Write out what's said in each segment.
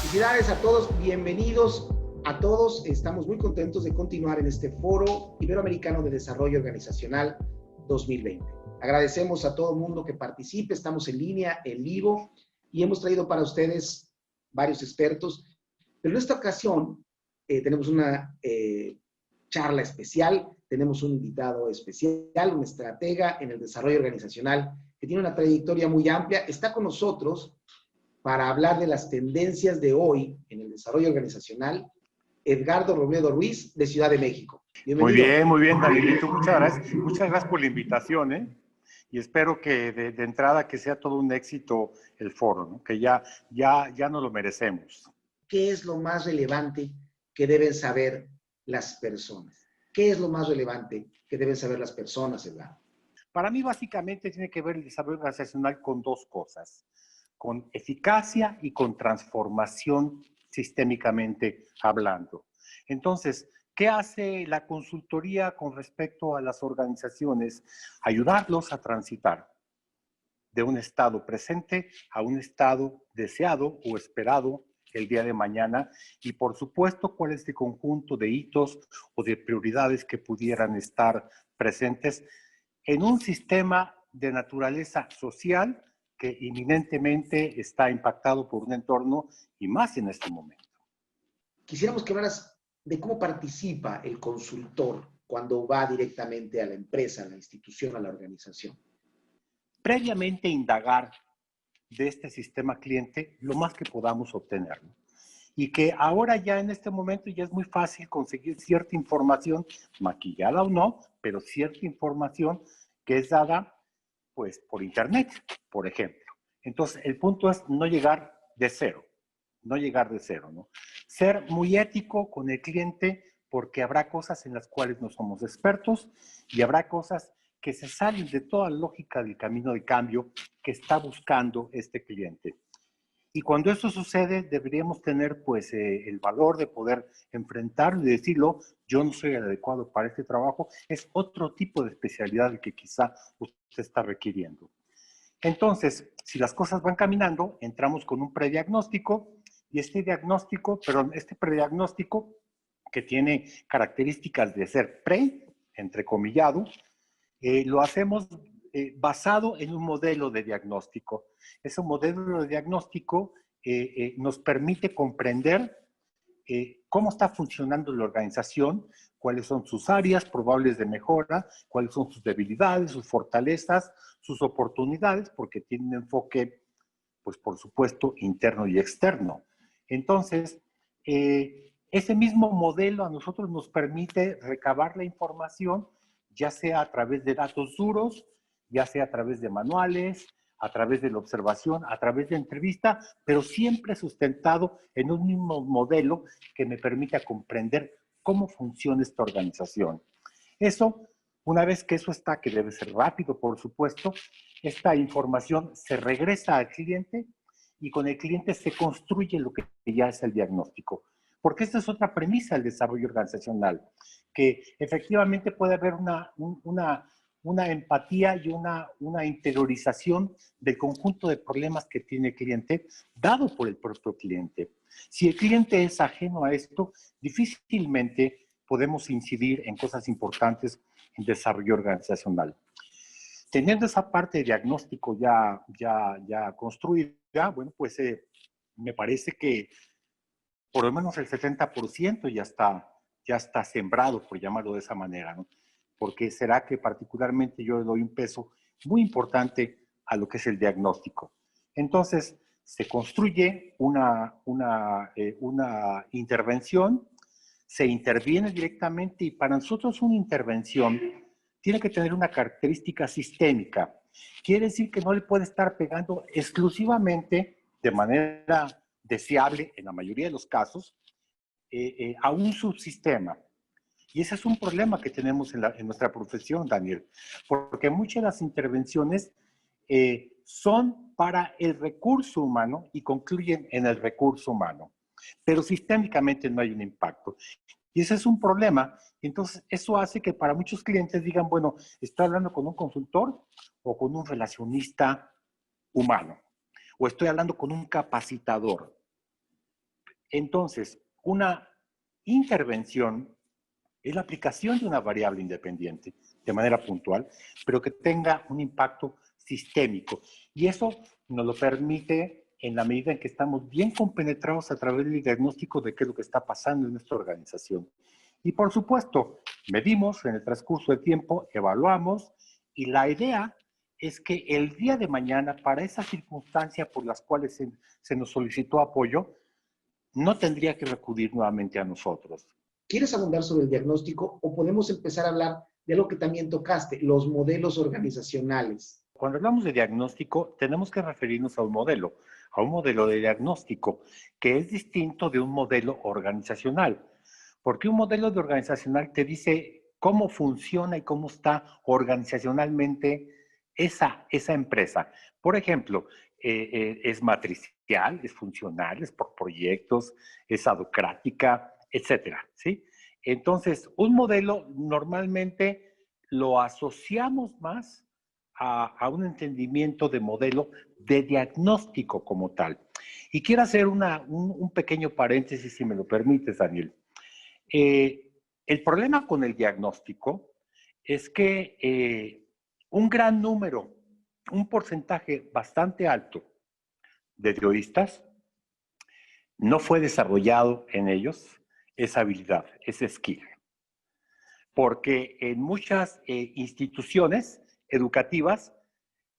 Felicidades a todos, bienvenidos a todos. Estamos muy contentos de continuar en este Foro Iberoamericano de Desarrollo Organizacional 2020. Agradecemos a todo el mundo que participe, estamos en línea, en vivo, y hemos traído para ustedes varios expertos. Pero en esta ocasión tenemos una charla especial, tenemos un invitado especial, un estratega en el desarrollo organizacional que tiene una trayectoria muy amplia. Está con nosotros para hablar de las tendencias de hoy en el desarrollo organizacional, Edgardo Robledo Ruiz, de Ciudad de México. Bienvenido. Muy bien, Danielito. Muchas gracias por la invitación, ¿eh? Y espero que de entrada que sea todo un éxito el foro, ¿no? Que ya nos lo merecemos. ¿Qué es lo más relevante que deben saber las personas? ¿Qué es lo más relevante que deben saber las personas, Edgardo? Para mí, básicamente, tiene que ver el desarrollo organizacional con dos cosas: con eficacia y con transformación sistémicamente hablando. Entonces, ¿qué hace la consultoría con respecto a las organizaciones? Ayudarlos a transitar de un estado presente a un estado deseado o esperado el día de mañana, y por supuesto cuál es el conjunto de hitos o de prioridades que pudieran estar presentes en un sistema de naturaleza social que inminentemente está impactado por un entorno, y más en este momento. Quisiéramos que hablaras de cómo participa el consultor cuando va directamente a la empresa, a la institución, a la organización. Previamente indagar de este sistema cliente lo más que podamos obtener, ¿no? Y que ahora ya en este momento ya es muy fácil conseguir cierta información, maquillada o no, pero cierta información que es dada pues por internet, por ejemplo. Entonces, el punto es no llegar de cero, ¿no? Ser muy ético con el cliente, porque habrá cosas en las cuales no somos expertos y habrá cosas que se salen de toda lógica del camino de cambio que está buscando este cliente. Y cuando eso sucede, deberíamos tener pues el valor de poder enfrentarlo y decirlo: yo no soy el adecuado para este trabajo, es otro tipo de especialidad el que quizá usted está requiriendo. Entonces, si las cosas van caminando, entramos con un prediagnóstico, y este prediagnóstico, que tiene características de ser entrecomillado, lo hacemos basado en un modelo de diagnóstico. Ese modelo de diagnóstico nos permite comprender cómo está funcionando la organización, cuáles son sus áreas probables de mejora, cuáles son sus debilidades, sus fortalezas, sus oportunidades, porque tiene un enfoque, pues por supuesto, interno y externo. Entonces, ese mismo modelo a nosotros nos permite recabar la información, ya sea a través de datos duros, ya sea a través de manuales, a través de la observación, a través de entrevista, pero siempre sustentado en un mismo modelo que me permita comprender cómo funciona esta organización. Eso, una vez que eso está, que debe ser rápido, por supuesto, esta información se regresa al cliente, y con el cliente se construye lo que ya es el diagnóstico. Porque esta es otra premisa del desarrollo organizacional, que efectivamente puede haber una empatía y una interiorización del conjunto de problemas que tiene el cliente, dado por el propio cliente. Si el cliente es ajeno a esto, difícilmente podemos incidir en cosas importantes en desarrollo organizacional. Teniendo esa parte de diagnóstico ya construida, bueno, pues me parece que por lo menos el 70% ya está sembrado, por llamarlo de esa manera, ¿no? Porque será que particularmente yo le doy un peso muy importante a lo que es el diagnóstico. Entonces, se construye una intervención, se interviene directamente, y para nosotros una intervención tiene que tener una característica sistémica. Quiere decir que no le puede estar pegando exclusivamente de manera deseable, en la mayoría de los casos, a un subsistema. Y ese es un problema que tenemos en nuestra profesión, Daniel, porque muchas de las intervenciones son para el recurso humano y concluyen en el recurso humano, pero sistémicamente no hay un impacto. Y ese es un problema. Entonces, eso hace que para muchos clientes digan: bueno, estoy hablando con un consultor o con un relacionista humano, o estoy hablando con un capacitador. Entonces, una intervención es la aplicación de una variable independiente de manera puntual, pero que tenga un impacto sistémico. Y eso nos lo permite en la medida en que estamos bien compenetrados a través del diagnóstico de qué es lo que está pasando en nuestra organización. Y por supuesto, medimos en el transcurso del tiempo, evaluamos, y la idea es que el día de mañana, para esa circunstancia por las cuales se nos solicitó apoyo, no tendría que recurrir nuevamente a nosotros. ¿Quieres abundar sobre el diagnóstico o podemos empezar a hablar de lo que también tocaste, los modelos organizacionales? Cuando hablamos de diagnóstico, tenemos que referirnos a un modelo de diagnóstico, que es distinto de un modelo organizacional. Porque un modelo de organizacional te dice cómo funciona y cómo está organizacionalmente esa empresa. Por ejemplo, es matricial, es funcional, es por proyectos, es adocrática, etcétera, ¿sí? Entonces, un modelo normalmente lo asociamos más a un entendimiento de modelo de diagnóstico como tal. Y quiero hacer un pequeño paréntesis, si me lo permites, Daniel. El problema con el diagnóstico es que un gran número, un porcentaje bastante alto de periodistas no fue desarrollado en ellos esa habilidad, ese skill. Porque en muchas instituciones educativas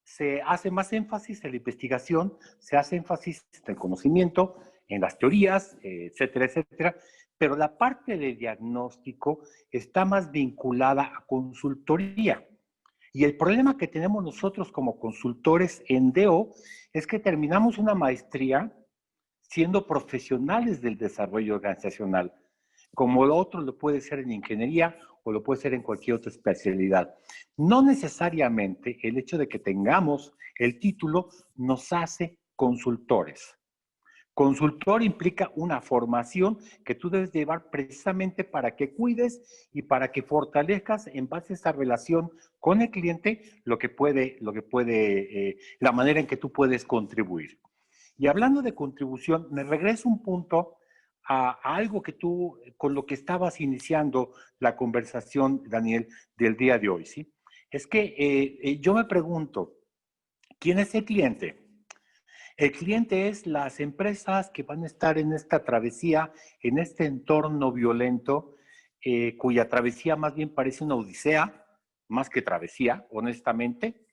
se hace más énfasis en la investigación, se hace énfasis en el conocimiento, en las teorías, etcétera, etcétera, pero la parte de diagnóstico está más vinculada a consultoría. Y el problema que tenemos nosotros como consultores en DEO es que terminamos una maestría siendo profesionales del desarrollo organizacional, como lo otro lo puede ser en ingeniería o lo puede ser en cualquier otra especialidad. No necesariamente el hecho de que tengamos el título nos hace consultores. Consultor implica una formación que tú debes llevar precisamente para que cuides y para que fortalezcas en base a esa relación con el cliente la manera en que tú puedes contribuir. Y hablando de contribución, me regreso un punto a algo que tú, con lo que estabas iniciando la conversación, Daniel, del día de hoy, ¿sí? Es que yo me pregunto, ¿quién es el cliente? El cliente es las empresas que van a estar en esta travesía, en este entorno violento, cuya travesía más bien parece una odisea, más que travesía, honestamente,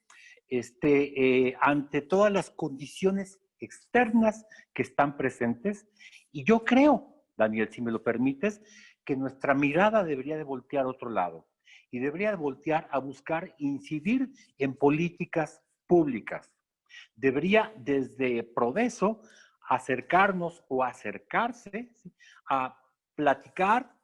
ante todas las condiciones externas que están presentes. Y yo creo, Daniel, si me lo permites, que nuestra mirada debería de voltear a otro lado y debería de voltear a buscar incidir en políticas públicas. Debería desde Prodeso acercarnos o acercarse, ¿sí?, a platicar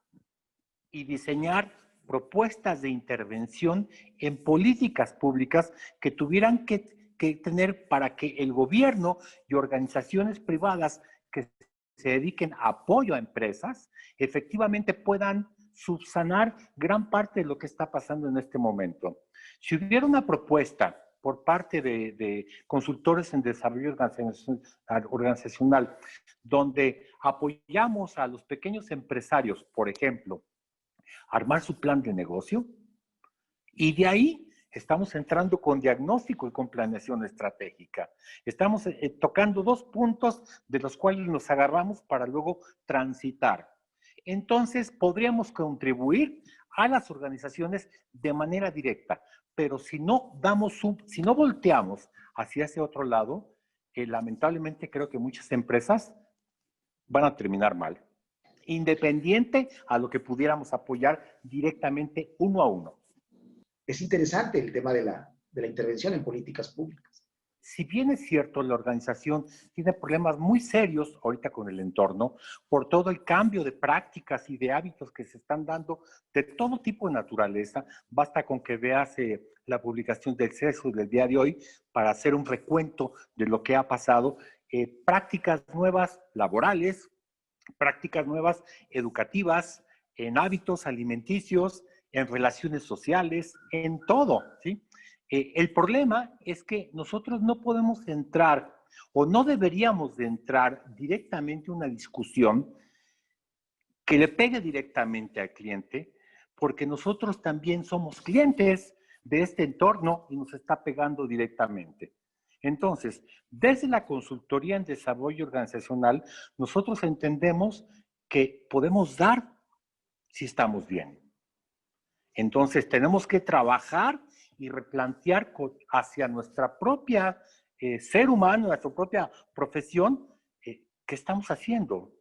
y diseñar propuestas de intervención en políticas públicas que tuvieran que tener para que el gobierno y organizaciones privadas que se dediquen a apoyo a empresas efectivamente puedan subsanar gran parte de lo que está pasando en este momento. Si hubiera una propuesta por parte de consultores en desarrollo organizacional, donde apoyamos a los pequeños empresarios, por ejemplo, armar su plan de negocio, y de ahí estamos entrando con diagnóstico y con planeación estratégica. Estamos tocando dos puntos de los cuales nos agarramos para luego transitar. Entonces, podríamos contribuir a las organizaciones de manera directa, pero si no si no volteamos hacia ese otro lado, lamentablemente creo que muchas empresas van a terminar mal, independiente a lo que pudiéramos apoyar directamente uno a uno. Es interesante el tema de la intervención en políticas públicas. Si bien es cierto, la organización tiene problemas muy serios ahorita con el entorno por todo el cambio de prácticas y de hábitos que se están dando de todo tipo de naturaleza. Basta con que veas la publicación del CESO del día de hoy para hacer un recuento de lo que ha pasado. Prácticas nuevas laborales, prácticas nuevas educativas, en hábitos alimenticios, en relaciones sociales, en todo, ¿sí? El problema es que nosotros no podemos entrar o no deberíamos de entrar directamente a una discusión que le pegue directamente al cliente, porque nosotros también somos clientes de este entorno y nos está pegando directamente. Entonces, desde la consultoría en desarrollo organizacional, nosotros entendemos que podemos dar si estamos bien. Entonces, tenemos que trabajar y replantear hacia nuestra propia ser humano, nuestra propia profesión, ¿qué estamos haciendo?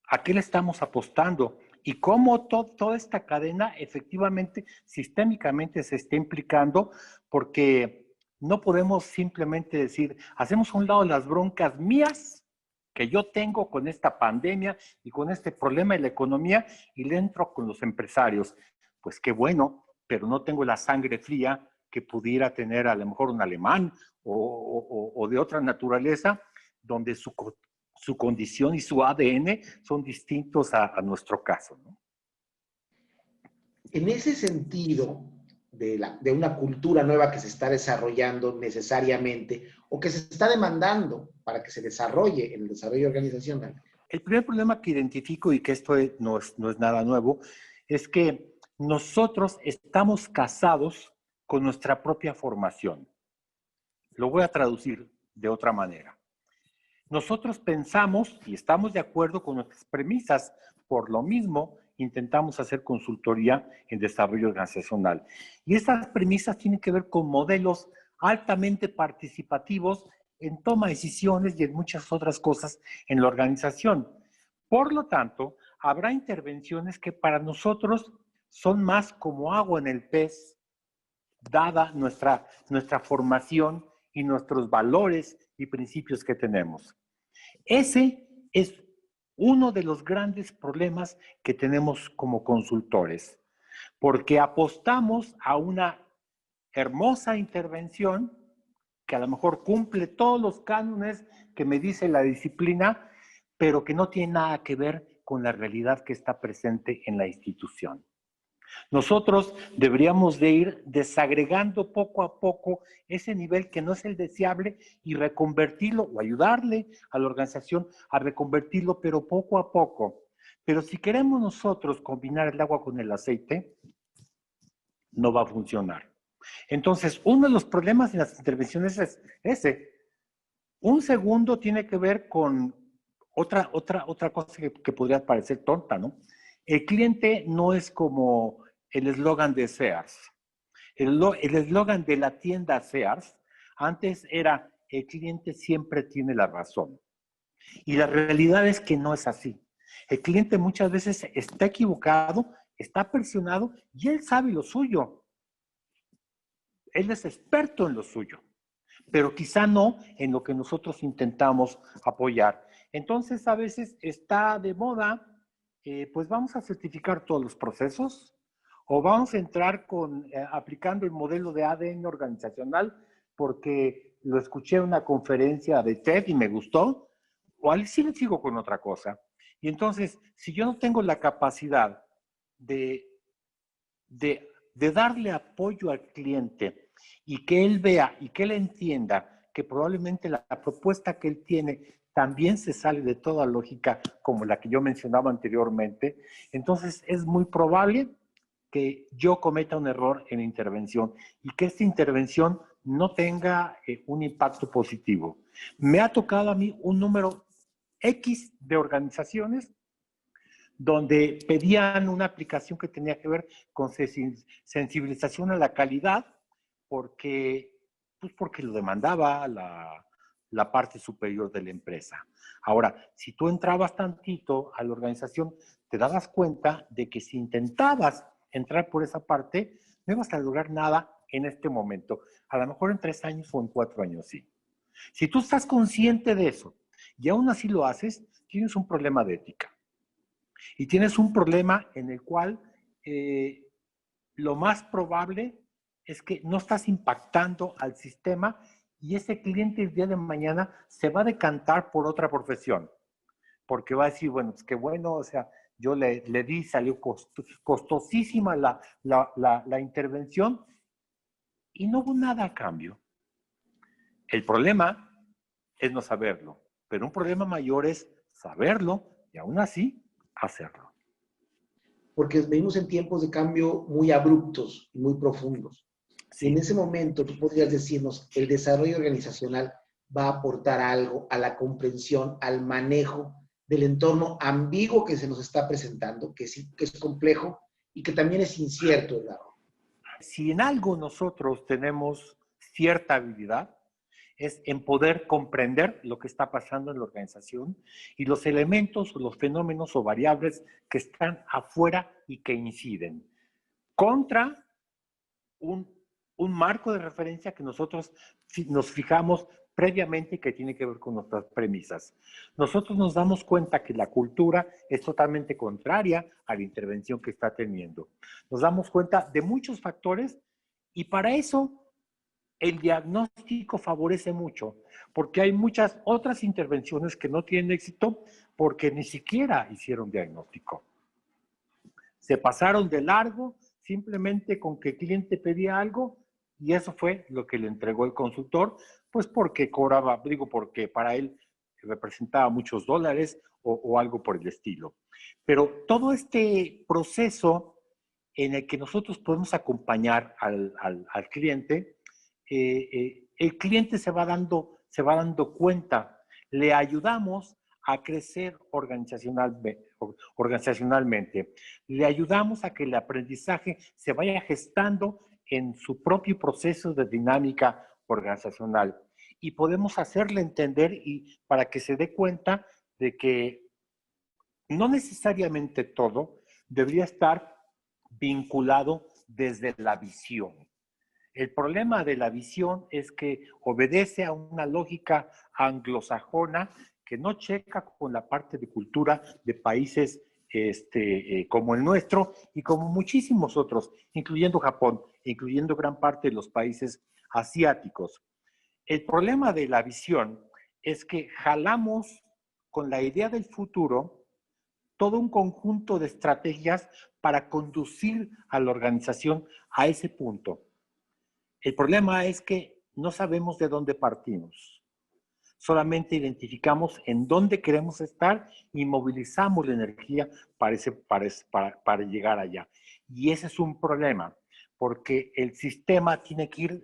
¿A qué le estamos apostando? Y cómo toda esta cadena efectivamente, sistémicamente se está implicando, porque no podemos simplemente decir, hacemos a un lado las broncas mías que yo tengo con esta pandemia y con este problema de la economía y le entro con los empresarios. Pues qué bueno, pero no tengo la sangre fría que pudiera tener a lo mejor un alemán o de otra naturaleza, donde su condición y su ADN son distintos a nuestro caso, ¿no? En ese sentido, de una cultura nueva que se está desarrollando necesariamente o que se está demandando para que se desarrolle en el desarrollo organizacional. El primer problema que identifico, y que esto no es nada nuevo, es que nosotros estamos casados con nuestra propia formación. Lo voy a traducir de otra manera. Nosotros pensamos y estamos de acuerdo con nuestras premisas, por lo mismo intentamos hacer consultoría en desarrollo organizacional. Y estas premisas tienen que ver con modelos altamente participativos en toma de decisiones y en muchas otras cosas en la organización. Por lo tanto, habrá intervenciones que para nosotros son más como agua en el pez, dada nuestra formación y nuestros valores y principios que tenemos. Ese es uno de los grandes problemas que tenemos como consultores, porque apostamos a una hermosa intervención que a lo mejor cumple todos los cánones que me dice la disciplina, pero que no tiene nada que ver con la realidad que está presente en la institución. Nosotros deberíamos de ir desagregando poco a poco ese nivel que no es el deseable y reconvertirlo o ayudarle a la organización a reconvertirlo, pero poco a poco. Pero si queremos nosotros combinar el agua con el aceite, no va a funcionar. Entonces, uno de los problemas en las intervenciones es ese. Un segundo tiene que ver con otra cosa que podría parecer tonta, ¿no? El cliente no es como el eslogan de Sears. El eslogan de la tienda Sears antes era: el cliente siempre tiene la razón. Y la realidad es que no es así. El cliente muchas veces está equivocado, está presionado y él sabe lo suyo. Él es experto en lo suyo, pero quizá no en lo que nosotros intentamos apoyar. Entonces, a veces está de moda, pues vamos a certificar todos los procesos, o vamos a entrar aplicando el modelo de ADN organizacional porque lo escuché en una conferencia de TED y me gustó, o al sí le sigo con otra cosa. Y entonces, si yo no tengo la capacidad de darle apoyo al cliente y que él vea y que él entienda que probablemente la propuesta que él tiene también se sale de toda lógica como la que yo mencionaba anteriormente, entonces es muy probable que yo cometa un error en intervención y que esta intervención no tenga un impacto positivo. Me ha tocado a mí un número X de organizaciones donde pedían una aplicación que tenía que ver con sensibilización a la calidad, porque lo demandaba la parte superior de la empresa. Ahora, si tú entrabas tantito a la organización, te dabas cuenta de que si intentabas entrar por esa parte, no ibas a lograr nada en este momento. A lo mejor en 3 años o en 4 años, sí. Si tú estás consciente de eso y aún así lo haces, tienes un problema de ética. Y tienes un problema en el cual lo más probable es que no estás impactando al sistema y ese cliente el día de mañana se va a decantar por otra profesión. Porque va a decir, bueno, pues qué bueno, o sea, yo le di, salió costosísima la intervención y no hubo nada a cambio. El problema es no saberlo, pero un problema mayor es saberlo y aún así hacerlo. Porque venimos en tiempos de cambio muy abruptos y muy profundos. Y en Sí. ese momento tú podrías decirnos, el desarrollo organizacional va a aportar algo a la comprensión, al manejo del entorno ambiguo que se nos está presentando, que es complejo y que también es incierto, Eduardo. Si en algo nosotros tenemos cierta habilidad, es en poder comprender lo que está pasando en la organización y los elementos, los fenómenos o variables que están afuera y que inciden contra un, un marco de referencia que nosotros nos fijamos previamente que tiene que ver con nuestras premisas. Nosotros nos damos cuenta que la cultura es totalmente contraria a la intervención que está teniendo. Nos damos cuenta de muchos factores y para eso el diagnóstico favorece mucho, porque hay muchas otras intervenciones que no tienen éxito porque ni siquiera hicieron diagnóstico. Se pasaron de largo simplemente con que el cliente pedía algo y eso fue lo que le entregó el consultor, pues porque cobraba, digo, porque para él representaba muchos dólares o algo por el estilo. Pero todo este proceso en el que nosotros podemos acompañar al cliente, el cliente se va dando cuenta, le ayudamos a crecer organizacionalmente. Le ayudamos a que el aprendizaje se vaya gestando en su propio proceso de dinámica organizacional. Y podemos hacerle entender y para que se dé cuenta de que no necesariamente todo debería estar vinculado desde la visión. El problema de la visión es que obedece a una lógica anglosajona que no checa con la parte de cultura de países como el nuestro y como muchísimos otros, incluyendo Japón, incluyendo gran parte de los países asiáticos. El problema de la visión es que jalamos con la idea del futuro todo un conjunto de estrategias para conducir a la organización a ese punto. El problema es que no sabemos de dónde partimos. Solamente identificamos en dónde queremos estar y movilizamos la energía para llegar allá. Y ese es un problema, porque el sistema tiene que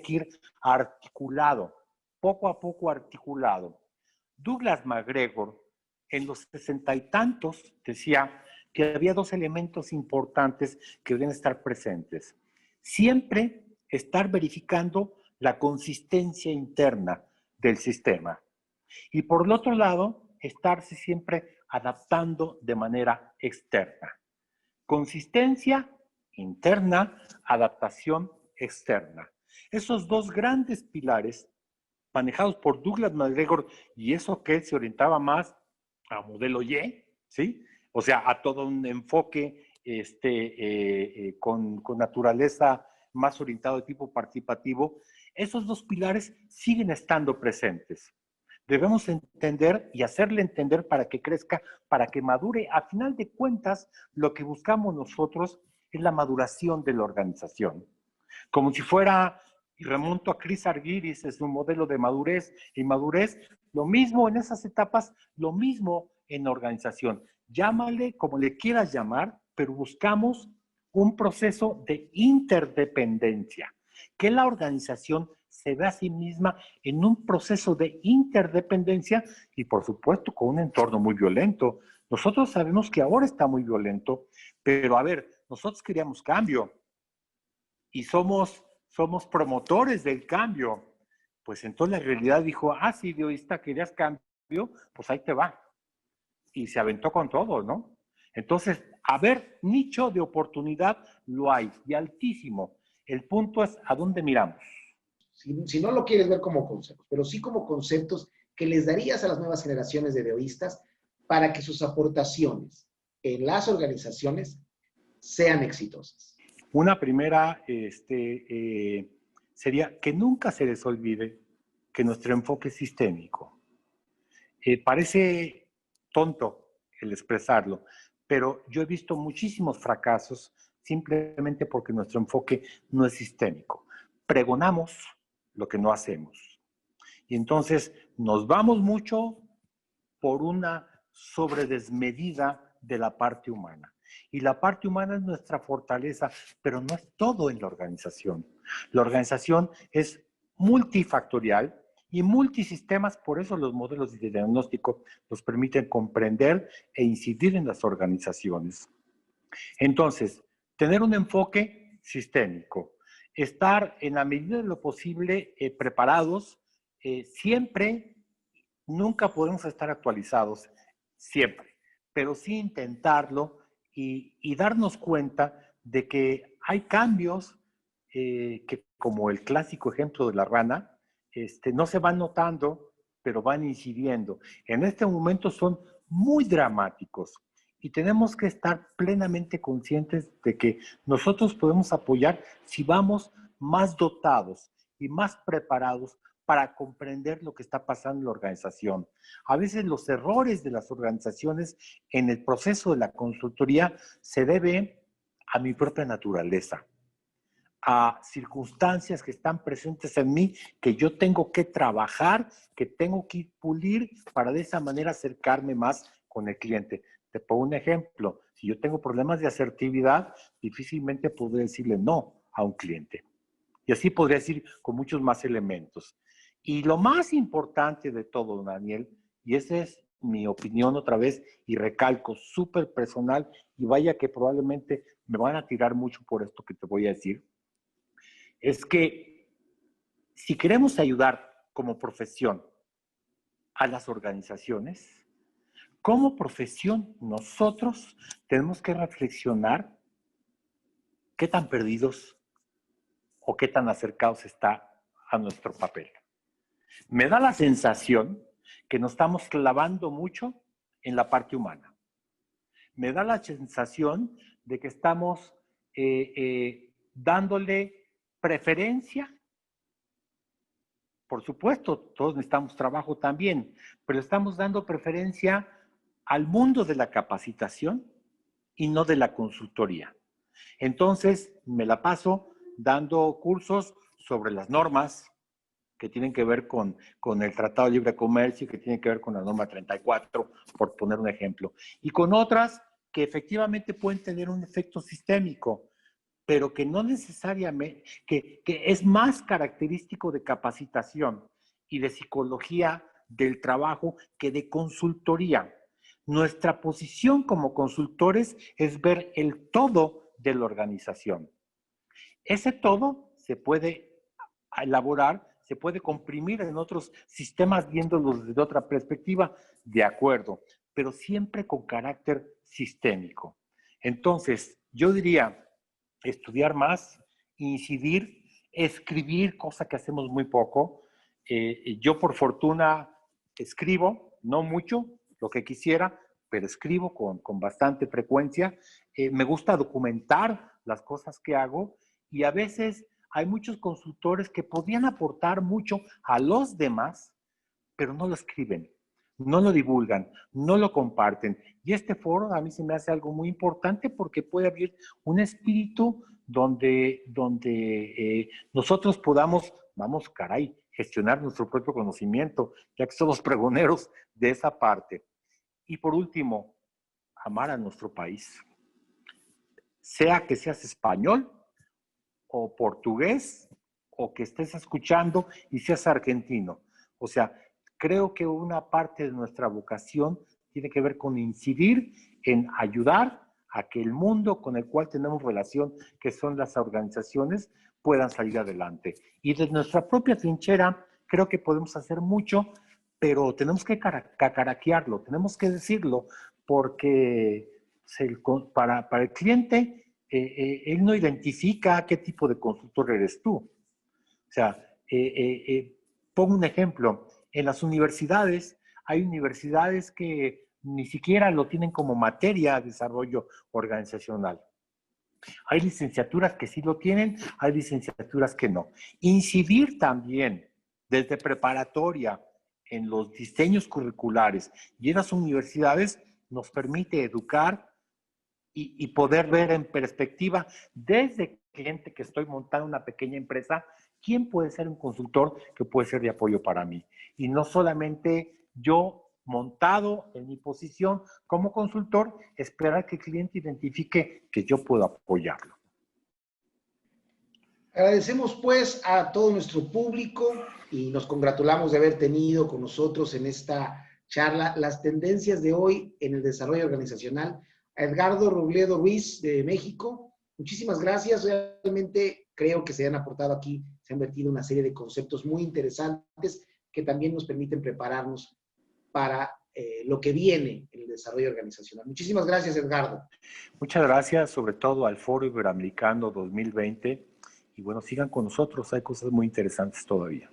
ir articulado, poco a poco articulado. Douglas MacGregor, en los 60 y tantos, decía que había dos elementos importantes que deben estar presentes. Siempre estar verificando la consistencia interna del sistema. Y por el otro lado, estarse siempre adaptando de manera externa. Consistencia interna, adaptación externa. Esos dos grandes pilares manejados por Douglas MacGregor y eso que se orientaba más a modelo Y, ¿sí? O sea, a todo un enfoque con naturaleza más orientado de tipo participativo, esos dos pilares siguen estando presentes. Debemos entender y hacerle entender para que crezca, para que madure. A final de cuentas, lo que buscamos nosotros es la maduración de la organización. Como si fuera, y remonto a Chris Argyris, es un modelo de madurez y madurez, lo mismo en esas etapas, lo mismo en organización. Llámale como le quieras llamar, pero buscamos un proceso de interdependencia, que la organización se ve a sí misma en un proceso de interdependencia y por supuesto con un entorno muy violento. Nosotros sabemos que ahora está muy violento, pero a ver, nosotros queríamos cambio y somos promotores del cambio. Pues entonces la realidad dijo, ah, sí, Dioista, querías cambio, pues ahí te va. Y se aventó con todo, ¿no? Entonces, a ver, nicho de oportunidad lo hay, y altísimo. El punto es a dónde miramos. Si no lo quieres ver como conceptos, pero sí como conceptos que les darías a las nuevas generaciones de deoístas para que sus aportaciones en las organizaciones sean exitosas. Una primera sería que nunca se les olvide que nuestro enfoque es sistémico. Parece tonto el expresarlo, pero yo he visto muchísimos fracasos simplemente porque nuestro enfoque no es sistémico. Pregonamos lo que no hacemos. Y entonces nos vamos mucho por una sobredesmedida de la parte humana. Y la parte humana es nuestra fortaleza, pero no es todo en la organización. La organización es multifactorial y multisistemas, por eso los modelos de diagnóstico nos permiten comprender e incidir en las organizaciones. Entonces, tener un enfoque sistémico, estar en la medida de lo posible preparados, siempre, nunca podemos estar actualizados, siempre, pero sí intentarlo y darnos cuenta de que hay cambios que, como el clásico ejemplo de la rana, no se van notando, pero van incidiendo. En este momento son muy dramáticos y tenemos que estar plenamente conscientes de que nosotros podemos apoyar si vamos más dotados y más preparados para comprender lo que está pasando en la organización. A veces los errores de las organizaciones en el proceso de la consultoría se deben a mi propia naturaleza, a circunstancias que están presentes en mí, que yo tengo que trabajar, que tengo que pulir para de esa manera acercarme más con el cliente. Te pongo un ejemplo. Si yo tengo problemas de asertividad, difícilmente podré decirle no a un cliente. Y así podría decir con muchos más elementos. Y lo más importante de todo, Daniel, y esa es mi opinión otra vez, y recalco, súper personal, y vaya que probablemente me van a tirar mucho por esto que te voy a decir, es que si queremos ayudar como profesión a las organizaciones, como profesión nosotros tenemos que reflexionar qué tan perdidos o qué tan acercados está a nuestro papel. Me da la sensación que nos estamos clavando mucho en la parte humana. Me da la sensación de que estamos dándole preferencia. Por supuesto, todos necesitamos trabajo también, pero estamos dando preferencia al mundo de la capacitación y no de la consultoría. Entonces, me la paso dando cursos sobre las normas que tienen que ver con el Tratado de Libre Comercio, que tienen que ver con la norma 34, por poner un ejemplo, y con otras que efectivamente pueden tener un efecto sistémico, pero que no necesariamente, que es más característico de capacitación y de psicología del trabajo que de consultoría. Nuestra posición como consultores es ver el todo de la organización. Ese todo se puede elaborar, se puede comprimir en otros sistemas viéndolos desde otra perspectiva, de acuerdo, pero siempre con carácter sistémico. Entonces, yo diría, estudiar más, incidir, escribir, cosa que hacemos muy poco. Yo por fortuna escribo, no mucho, lo que quisiera, pero escribo con bastante frecuencia. Me gusta documentar las cosas que hago y a veces hay muchos consultores que podrían aportar mucho a los demás, pero no lo escriben, no lo divulgan, no lo comparten. Y este foro a mí se me hace algo muy importante porque puede abrir un espíritu donde nosotros podamos, vamos, caray, gestionar nuestro propio conocimiento, ya que somos pregoneros de esa parte. Y por último, amar a nuestro país. Sea que seas español o portugués o que estés escuchando y seas argentino. O sea, creo que una parte de nuestra vocación tiene que ver con incidir en ayudar a que el mundo con el cual tenemos relación, que son las organizaciones, puedan salir adelante. Y desde nuestra propia trinchera, creo que podemos hacer mucho, pero tenemos que cacaraquearlo, tenemos que decirlo, porque para el cliente, él no identifica qué tipo de consultor eres tú. O sea, pongo un ejemplo. En las universidades, hay universidades que ni siquiera lo tienen como materia de desarrollo organizacional. Hay licenciaturas que sí lo tienen, hay licenciaturas que no. Incidir también desde preparatoria en los diseños curriculares y en las universidades nos permite educar y poder ver en perspectiva desde cliente que estoy montando una pequeña empresa, quién puede ser un consultor que puede ser de apoyo para mí. Y no solamente yo montado en mi posición como consultor, esperar que el cliente identifique que yo puedo apoyarlo. Agradecemos pues a todo nuestro público y nos congratulamos de haber tenido con nosotros en esta charla las tendencias de hoy en el desarrollo organizacional. A Edgardo Robledo Ruiz de México, muchísimas gracias. Realmente creo que se han aportado aquí, se han vertido una serie de conceptos muy interesantes que también nos permiten prepararnos para lo que viene en el desarrollo organizacional. Muchísimas gracias, Edgardo. Muchas gracias, sobre todo al Foro Iberoamericano 2020. Y bueno, sigan con nosotros, hay cosas muy interesantes todavía.